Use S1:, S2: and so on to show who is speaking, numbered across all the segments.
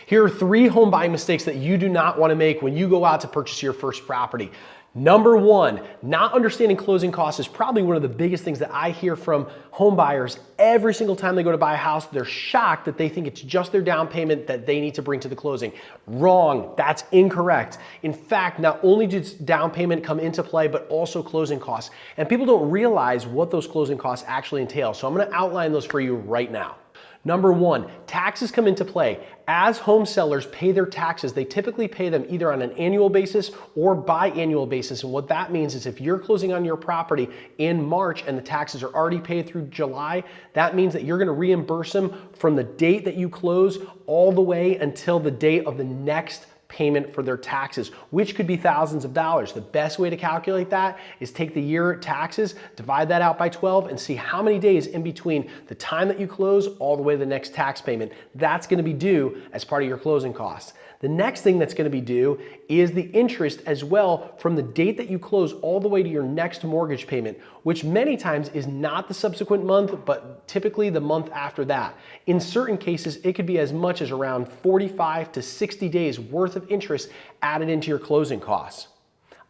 S1: Here are 3 home buying mistakes that you do not want to make when you go out to purchase your first property. Number 1, not understanding closing costs is probably one of the biggest things that I hear from home buyers every single time they go to buy a house. They're shocked that they think it's just their down payment that they need to bring to the closing. Wrong, that's incorrect. In fact, not only does down payment come into play, but also closing costs. And people don't realize what those closing costs actually entail. So I'm gonna outline those for you right now. Number 1, taxes come into play. As home sellers pay their taxes, they typically pay them either on an annual basis or biannual basis. And what that means is if you're closing on your property in March and the taxes are already paid through July, that means that you're gonna reimburse them from the date that you close all the way until the date of the next payment for their taxes, which could be thousands of dollars. The best way to calculate that is take the year taxes, divide that out by 12, and see how many days in between the time that you close all the way to the next tax payment. That's gonna be due as part of your closing costs. The next thing that's gonna be due is the interest as well from the date that you close all the way to your next mortgage payment, which many times is not the subsequent month, but typically the month after that. In certain cases, it could be as much as around 45 to 60 days worth of interest added into your closing costs.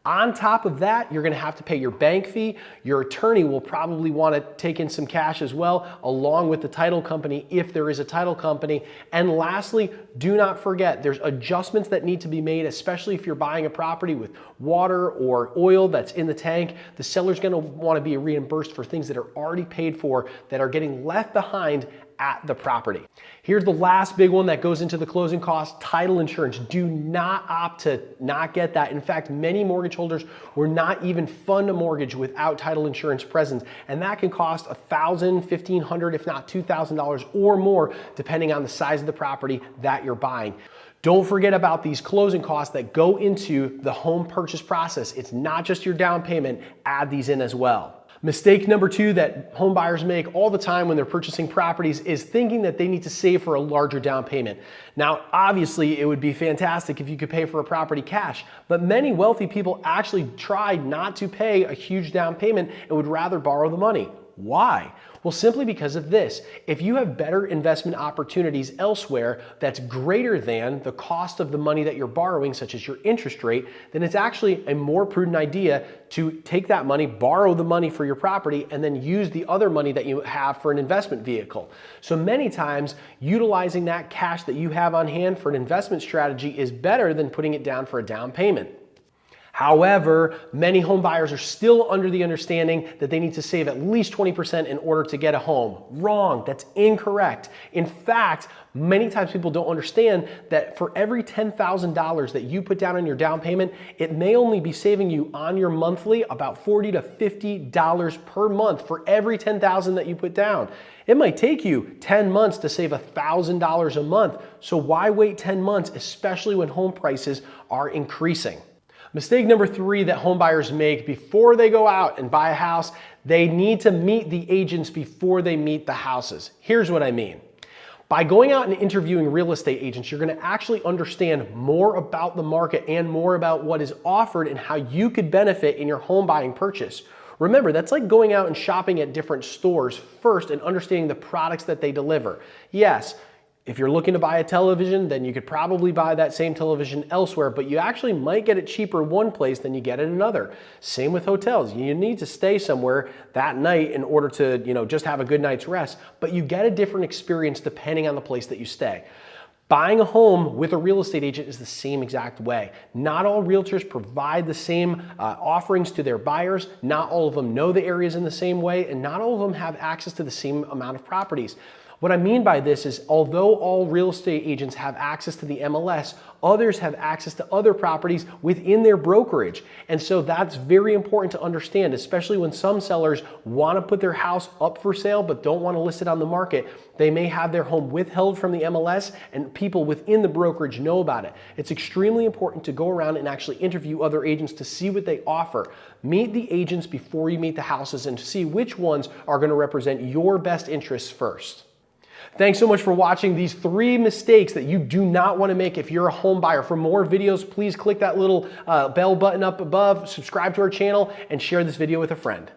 S1: On top of that, you're gonna have to pay your bank fee. Your attorney will probably wanna take in some cash as well, along with the title company, if there is a title company. And lastly, do not forget, there's adjustments that need to be made, especially if you're buying a property with water or oil that's in the tank. The seller's gonna wanna be reimbursed for things that are already paid for that are getting left behind at the property. Here's the last big one that goes into the closing costs: title insurance. Do not opt to not get that. In fact, many mortgage holders will not even fund a mortgage without title insurance present, and that can cost $1,000, $1,500, if not $2,000 or more, depending on the size of the property that you're buying. Don't forget about these closing costs that go into the home purchase process. It's not just your down payment. Add these in as well. Mistake number 2 that home buyers make all the time when they're purchasing properties is thinking that they need to save for a larger down payment. Now, obviously, it would be fantastic if you could pay for a property cash, but many wealthy people actually try not to pay a huge down payment and would rather borrow the money. Why? Well, simply because of this. If you have better investment opportunities elsewhere that's greater than the cost of the money that you're borrowing, such as your interest rate, then it's actually a more prudent idea to take that money, borrow the money for your property, and then use the other money that you have for an investment vehicle. So many times, utilizing that cash that you have on hand for an investment strategy is better than putting it down for a down payment. However, many home buyers are still under the understanding that they need to save at least 20% in order to get a home. Wrong, that's incorrect. In fact, many times people don't understand that for every $10,000 that you put down on your down payment, it may only be saving you on your monthly about $40 to $50 per month for every $10,000 that you put down. It might take you 10 months to save $1,000 a month. So why wait 10 months, especially when home prices are increasing? Mistake number 3 that home buyers make before they go out and buy a house: they need to meet the agents before they meet the houses. Here's what I mean. By going out and interviewing real estate agents, you're gonna actually understand more about the market and more about what is offered and how you could benefit in your home buying purchase. Remember, that's like going out and shopping at different stores first and understanding the products that they deliver. Yes, if you're looking to buy a television, then you could probably buy that same television elsewhere, but you actually might get it cheaper one place than you get it another. Same with hotels. You need to stay somewhere that night in order to, just have a good night's rest, but you get a different experience depending on the place that you stay. Buying a home with a real estate agent is the same exact way. Not all realtors provide the same offerings to their buyers. Not all of them know the areas in the same way, and not all of them have access to the same amount of properties. What I mean by this is, although all real estate agents have access to the MLS, others have access to other properties within their brokerage. And so that's very important to understand, especially when some sellers want to put their house up for sale but don't want to list it on the market. They may have their home withheld from the MLS and people within the brokerage know about it. It's extremely important to go around and actually interview other agents to see what they offer. Meet the agents before you meet the houses and see which ones are going to represent your best interests first. Thanks so much for watching these 3 mistakes that you do not want to make if you're a home buyer. For more videos, please click that little bell button up above, subscribe to our channel, and share this video with a friend.